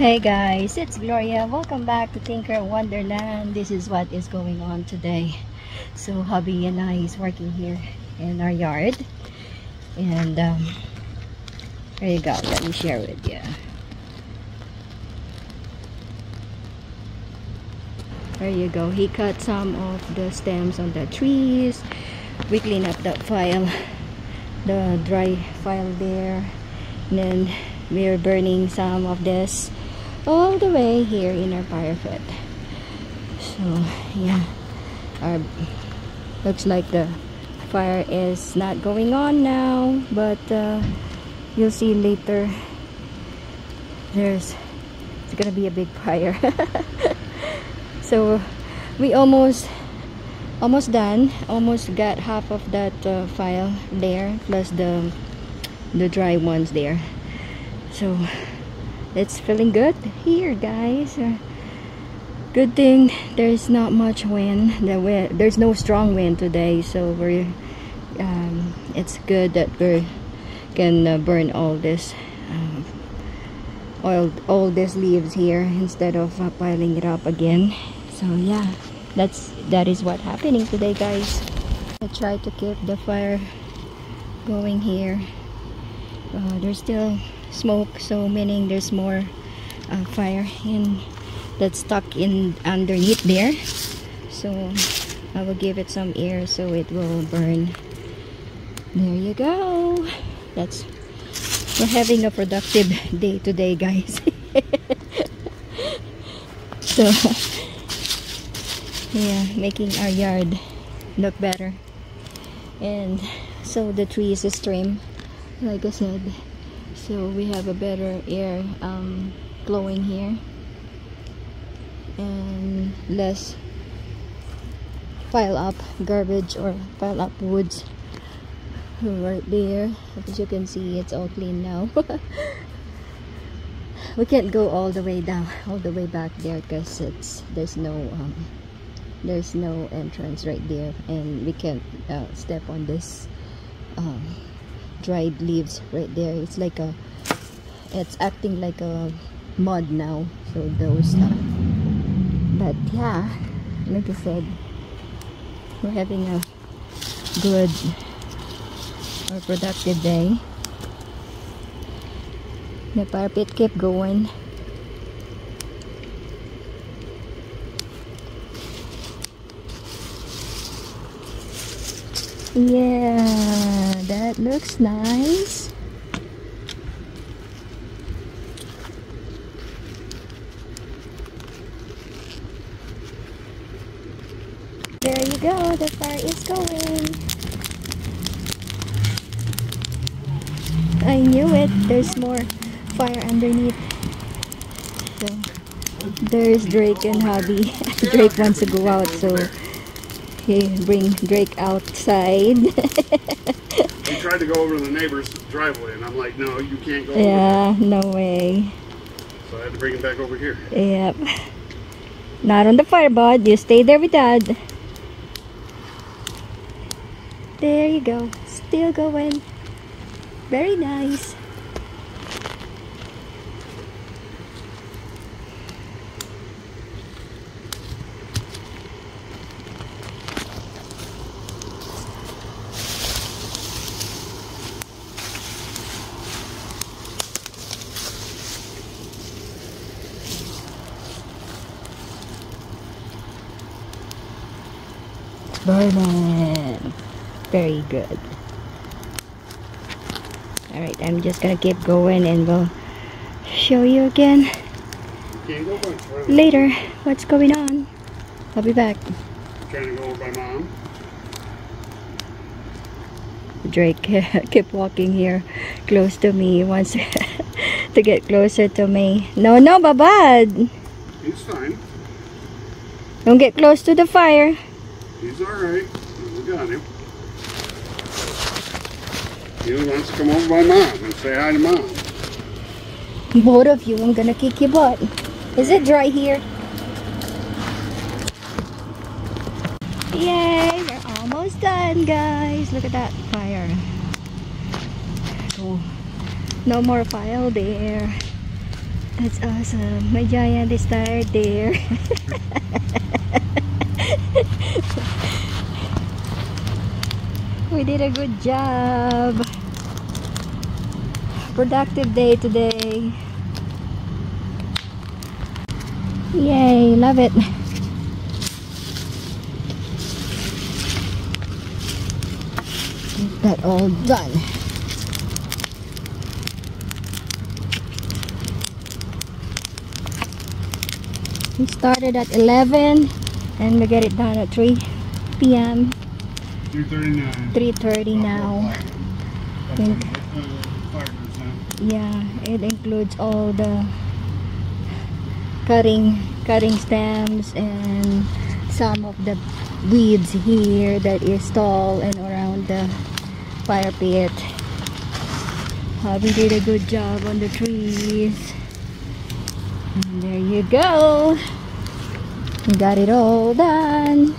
Hey guys, it's Gloria. Welcome back to Tinker Wonderland. This is what is going on today. So hubby and I is working here in our yard, and there you go. Let me share with you. There you go. He cut some of the stems on the trees. We clean up that file, the dry file there, and then we're burning some of this all the way here in our fire pit. So yeah, looks like the fire is not going on now, but you'll see later it's gonna be a big fire. So we almost done, almost got half of that file there, plus the dry ones there. So it's feeling good here, guys. Good thing there's not much wind. There's no strong wind today, so we're it's good that we can burn all this all these leaves here instead of piling it up again. So yeah, that is what happening today, guys. I try to keep the fire going here. There's still smoke, so meaning there's more fire that's stuck in underneath there. So I will give it some air so it will burn. There you go. We're having a productive day today, guys. So yeah, making our yard look better, and so the trees is trimmed, like I said, so we have a better air flowing here and less pile up garbage or pile up woods right there. As you can see, it's all clean now. We can't go all the way down, all the way back there, because there's no entrance right there, and we can't step on this dried leaves right there. It's acting like a mud now, so those but yeah, like I said, we're having a good or productive day. The fire pit kept going. Yeah, that looks nice. There you go, the fire is going. I knew it, there's more fire underneath. So there's Drake and hubby. Drake wants to go out, so he bring Drake outside. He tried to go over to the neighbor's driveway, and I'm like, no, you can't go over there. No way. So I had to bring him back over here. Yep. Not on the fire, bud. You stay there with Dad. There you go. Still going. Very nice. Burning. Very good. Alright, I'm just gonna keep going and we'll show you again later what's going on. I'll be back. Trying to go over by Mom. Drake keep walking here close to me. He wants to get closer to me. No, Babad. He's fine. Don't get close to the fire. He's alright. We got him. He wants to come over by Mom and say hi to Mom. Both of you, I'm gonna kick your butt. Is it dry here? Yay! We're almost done, guys. Look at that fire. Oh, no more fire there. That's awesome. My giant is tired there. We did a good job. Productive day today. Yay, love it. Get that all done. We started at 11 and we get it done at 3 p.m. 3:39. 3:30 now. Think, yeah, it includes all the cutting stems and some of the weeds here that is tall and around the fire pit. We did a good job on the trees. And there you go. We got it all done.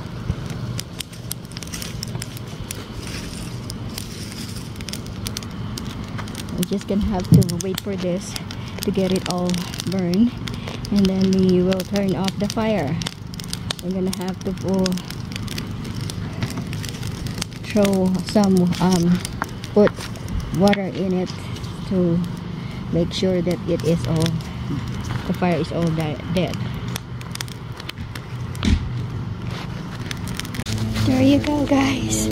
We're just gonna have to wait for this to get it all burned, and then we will turn off the fire. We're gonna have to throw some put water in it to make sure that it is all, the fire is all dead. There you go, guys.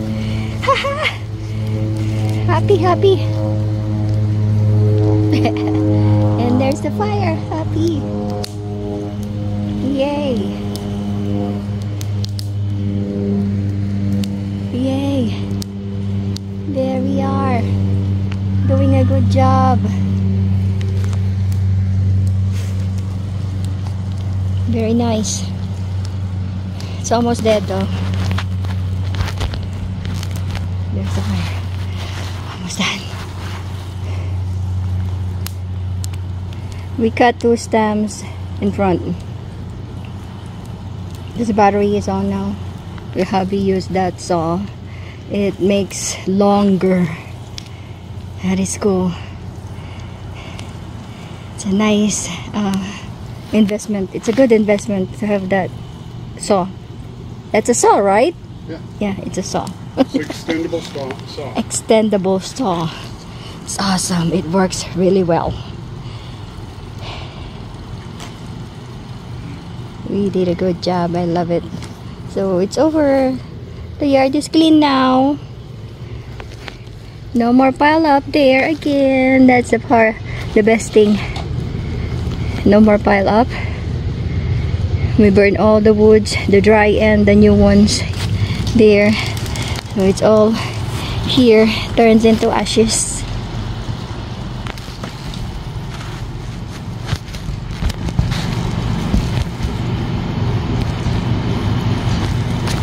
Happy. And there's the fire. Happy. Yay. Yay. There we are. Doing a good job. Very nice. It's almost dead though. There's the fire. Almost done. We cut 2 stems in front. This battery is on now. We have used that saw. It makes longer. That is cool. It's a nice investment. It's a good investment to have that saw. That's a saw, right? Yeah. Yeah, it's a saw. It's an extendable saw. Extendable saw. It's awesome. It works really well. We did a good job. I love it. So it's over. The yard is clean now. No more pile up there again. That's the best thing. No more pile up. We burned all the woods, the dry and the new ones there. So it's all here turns into ashes.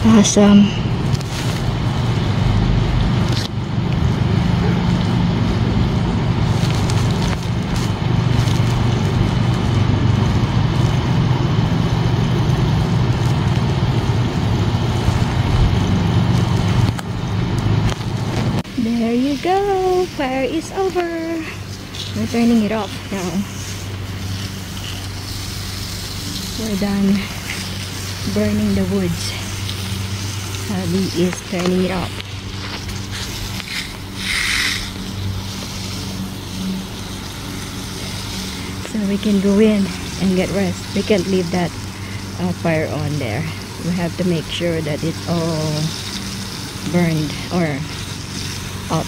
Awesome. There you go. Fire is over. We're turning it off now. We're done burning the woods. Hubby is turning it off. So we can go in and get rest. We can't leave that fire on there. We have to make sure that it's all burned or up.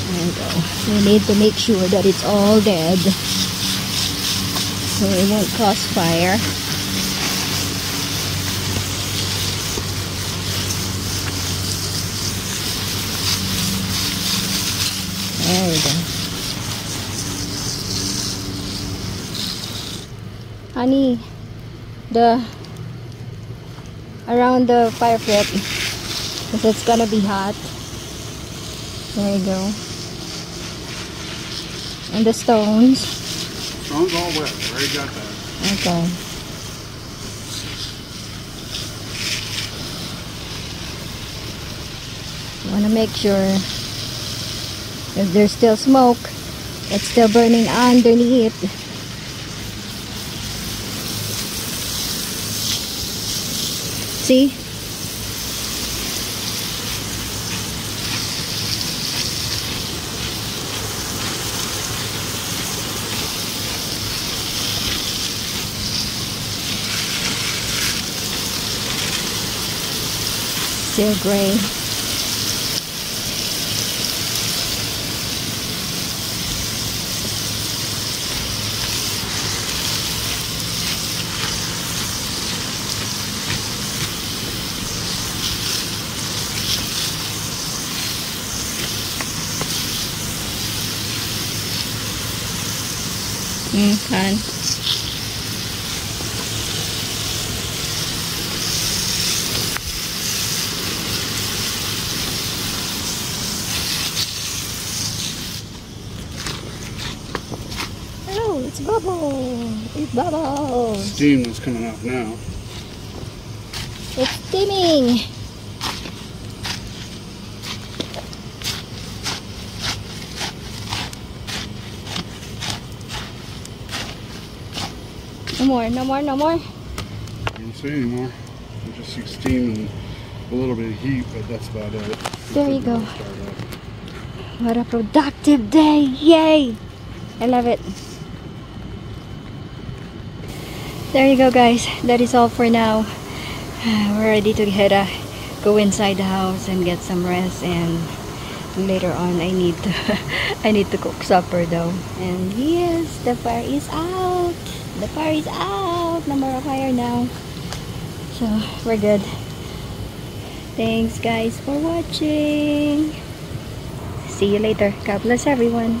There we go. We need to make sure that it's all dead so it won't cause fire. There we go. Honey, around the fire pit, because it's gonna be hot. There you go. And the stones. Stones all wet. I already got that. Okay. You want to make sure if there's still smoke, It's still burning underneath. See? Still gray. Fun. Oh, it's bubble! It's bubble! Steam is coming off now. It's steaming! No more, no more, no more. I don't see anymore. I just see steam and a little bit of heat, but that's about it. There you go. What a productive day! Yay! I love it. There you go, guys. That is all for now. We're ready to go inside the house and get some rest, and later on I need to I need to cook supper though. And yes, the fire is out. The fire is out. No more fire now. So we're good. Thanks guys for watching. See you later. God bless everyone.